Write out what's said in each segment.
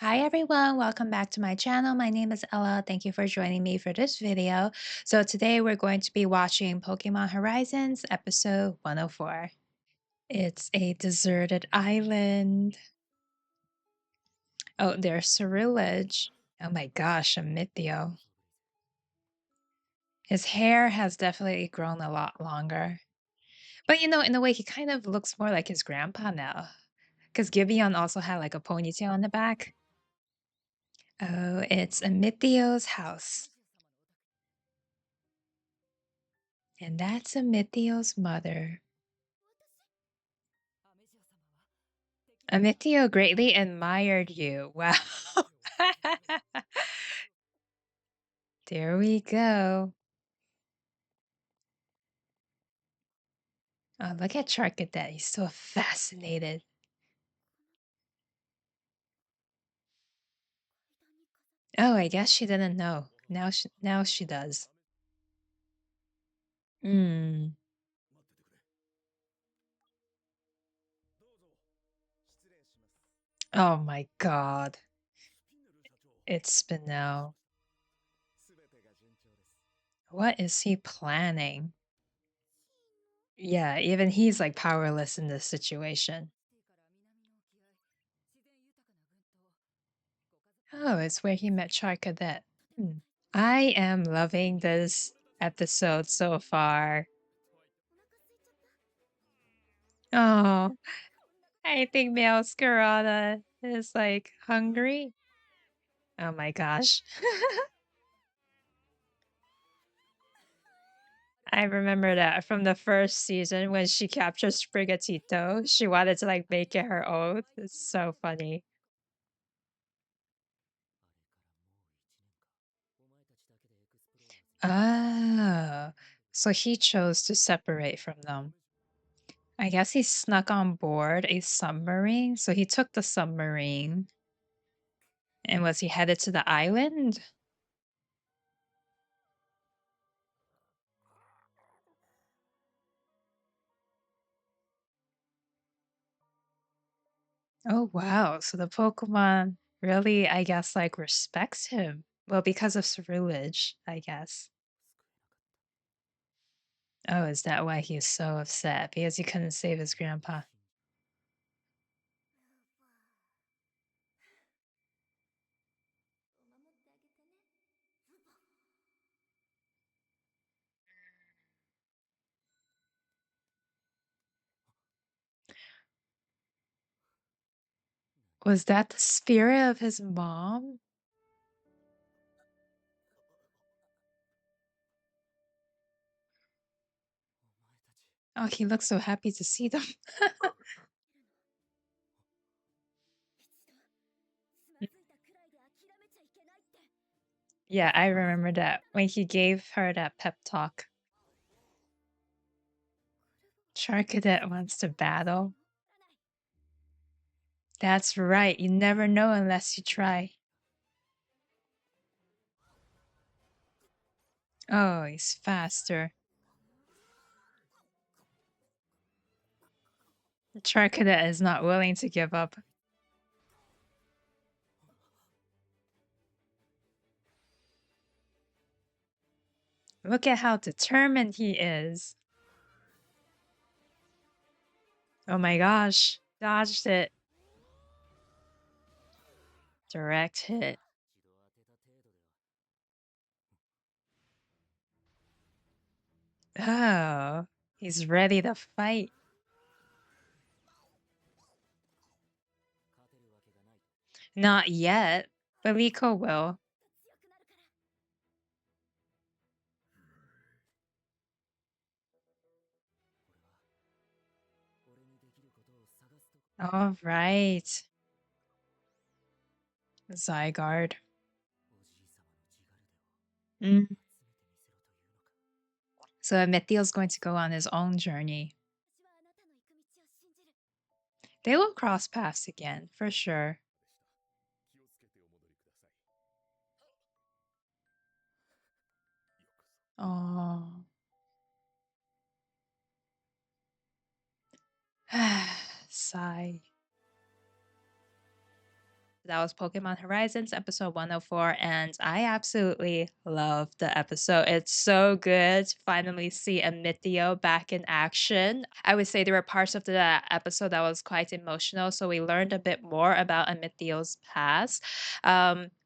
Hi everyone, welcome back to my channel. My name is Ella. Thank you for joining me for this video. So today we're going to be watching Pokemon Horizons episode 104. It's a deserted island. Oh, there's Ceruledge. Oh my gosh, Amethio. His hair has definitely grown a lot longer. But in a way, he kind of looks more like his grandpa now. Because Gibeon also had like a ponytail on the back. Oh, it's Amethio's house. And that's Amethio's mother. Amethio greatly admired you. Wow. There we go. Oh, look at Charcadet. He's so fascinated. Oh, I guess she didn't know. Now she does. Hmm. Oh my god. It's Spinel. What is he planning? Yeah, even he's like powerless in this situation. Oh, it's where he met Charcadet. Hmm. I am loving this episode so far. Oh, I think Masquerada is like hungry. Oh my gosh. I remember that from the first season when she captured Sprigatito. She wanted to like make it her own. It's so funny. Oh, so he chose to separate from them. I guess he snuck on board a submarine. So he took the submarine. And was he headed to the island? Oh, wow. So the Pokemon really, I guess, like respects him. Well, because of Ceruledge, I guess. Oh, is that why he's so upset? Because he couldn't save his grandpa. Was that the spirit of his mom? Oh, he looks so happy to see them. Yeah, I remember that when he gave her that pep talk. Charcadet wants to battle. That's right. You never know unless you try. Oh, he's faster. Charcadet is not willing to give up. Look at how determined he is. Oh my gosh. Dodged it. Direct hit. Oh, he's ready to fight. Not yet, but Liko will. All right. Zygarde. Mm. So Amethio's going to go on his own journey. They will cross paths again, for sure. Oh. Sigh. That was Pokemon Horizons episode 104, and I absolutely loved the episode. It's so good to finally see Amethio back in action. I would say there were parts of the episode that was quite emotional, so we learned a bit more about Amethio's past.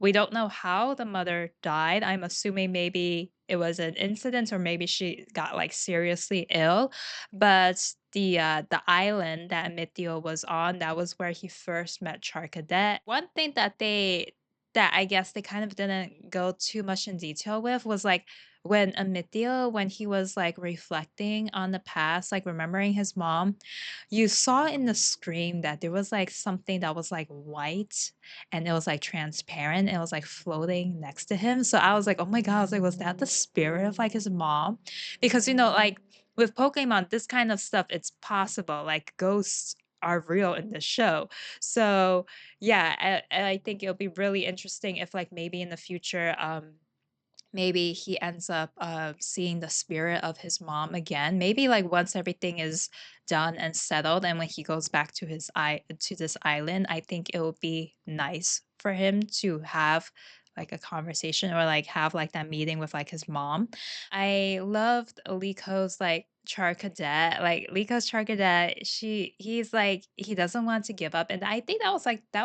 We don't know how the mother died. I'm assuming maybe it was an incident or maybe she got like seriously ill. But the island that Amethio was on, that was where he first met Charcadet. One thing that I guess they kind of didn't go too much in detail with was like when Amethio, when he was like reflecting on the past, like remembering his mom, you saw in the screen that there was like something that was like white and it was like transparent. And it was like floating next to him. So I was like, oh my God, I was like, was that the spirit of like his mom? Because like with Pokemon, this kind of stuff, it's possible. Like ghosts are real in the show. So yeah, I think it'll be really interesting if like maybe in the future, maybe he ends up seeing the spirit of his mom again. Maybe like once everything is done and settled, and when he goes back to to this island, I think it would be nice for him to have like a conversation or like have like that meeting with like his mom. I loved Liko's like Charcadet. Like Liko's Charcadet, he's like he doesn't want to give up. And I think that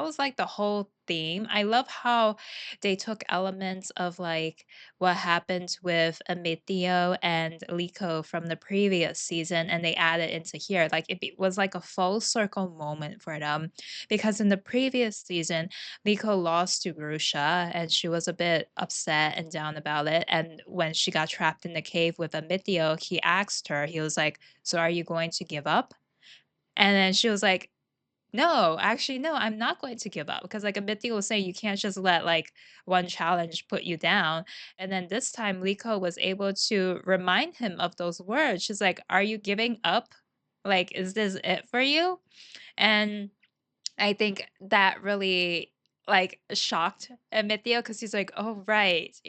was like the whole theme. I love how they took elements of like what happened with Amethio and Liko from the previous season and they added into here. Like was like a full circle moment for them because in the previous season, Liko lost to Grusha and she was a bit upset and down about it. And when she got trapped in the cave with Amethio, he asked her, he was like, so are you going to give up? And then she was like, no, actually, no, I'm not going to give up because like Amithio was saying, you can't just let like one challenge put you down. And then this time, Liko was able to remind him of those words. She's like, "Are you giving up? Like, is this it for you?" And I think that really like shocked Amithio because he's like, oh right,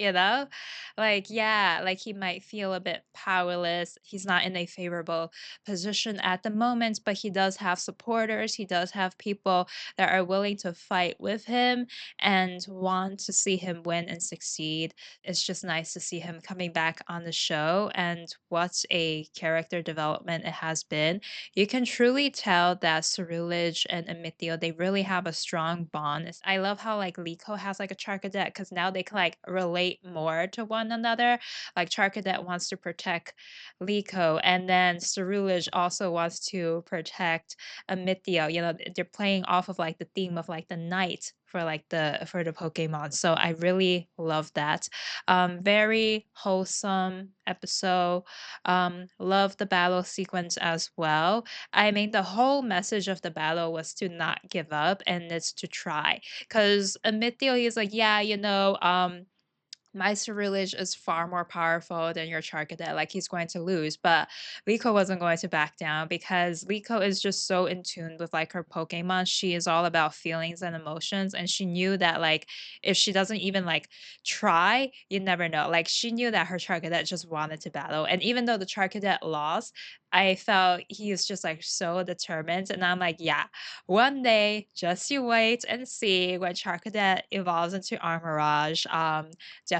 like yeah, like he might feel a bit powerless. He's not in a favorable position at the moment, but he does have supporters. He does have people that are willing to fight with him and want to see him win and succeed. It's just nice to see him coming back on the show and what a character development it has been. You can truly tell that Ceruledge and Amethio, they really have a strong bond. I love how like Liko has like a Charcadet because now they can like relate more to one another. Like Charcadet wants to protect Liko, and then Ceruledge also wants to protect Amethio. They're playing off of like the theme of like the night for like the Pokemon. So I really love that. Very wholesome episode. Love the battle sequence as well. I mean, the whole message of the battle was to not give up and it's to try. Because Amithio, he's like, yeah, my Ceruledge is far more powerful than your Charcadet. Like he's going to lose, but Liko wasn't going to back down because Liko is just so in tune with like her Pokemon. She is all about feelings and emotions, and she knew that like if she doesn't even like try, you never know. Like she knew that her Charcadet just wanted to battle, and even though the Charcadet lost, I felt he is just like so determined, and I'm like, yeah, one day, just you wait and see when Charcadet evolves into Armorage.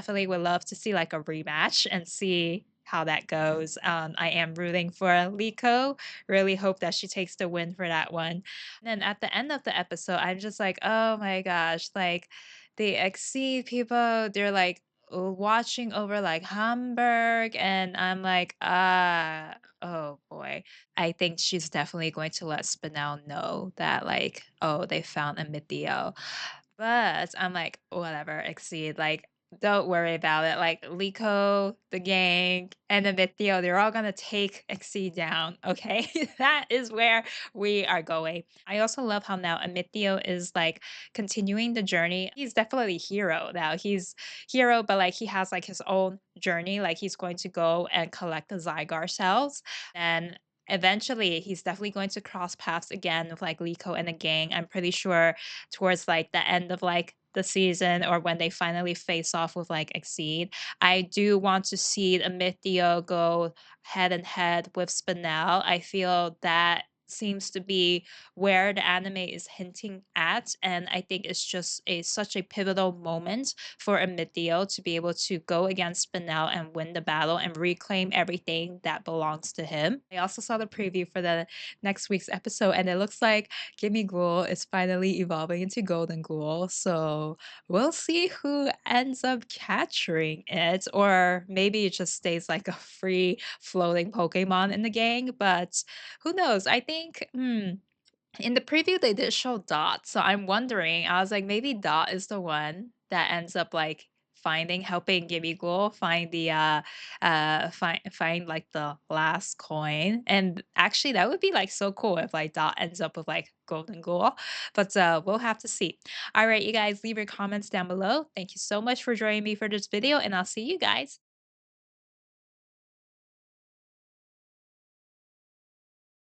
Definitely would love to see like a rematch and see how that goes. I am rooting for Liko. Really hope that she takes the win for that one. And then at the end of the episode, I'm just like, oh my gosh, like the Exceed people, they're like watching over like Hamburg, and I'm like, oh boy. I think she's definitely going to let Spinel know that like, oh, they found a Amethio. But I'm like, whatever, Exceed. Like, don't worry about it. Like, Liko, the gang, and Amethio, they're all gonna take Exceed down. Okay, that is where we are going. I also love how now Amethio is like continuing the journey. He's definitely hero now. He's hero, but like he has like his own journey. Like he's going to go and collect the Zygar cells, and eventually he's definitely going to cross paths again with like Liko and the gang. I'm pretty sure towards like the end of like the season or when they finally face off with like Exceed. I do want to see Amethio go head and head with Spinel. I feel that seems to be where the anime is hinting at, and I think it's just a such a pivotal moment for Amethio to be able to go against Spinel and win the battle and reclaim everything that belongs to him. I also saw the preview for the next week's episode, and it looks like Gimme Ghoul is finally evolving into Golden Ghoul, so we'll see who ends up capturing it, or maybe it just stays like a free floating Pokemon in the gang, but who knows? I think, in the preview they did show Dot, so I'm wondering, I was like, maybe Dot is the one that ends up like helping Gibigul find the find like the last coin. And actually that would be like so cool if like Dot ends up with like golden ghoul. But we'll have to see. All right, you guys leave your comments down below. Thank you so much for joining me for this video, and I'll see you guys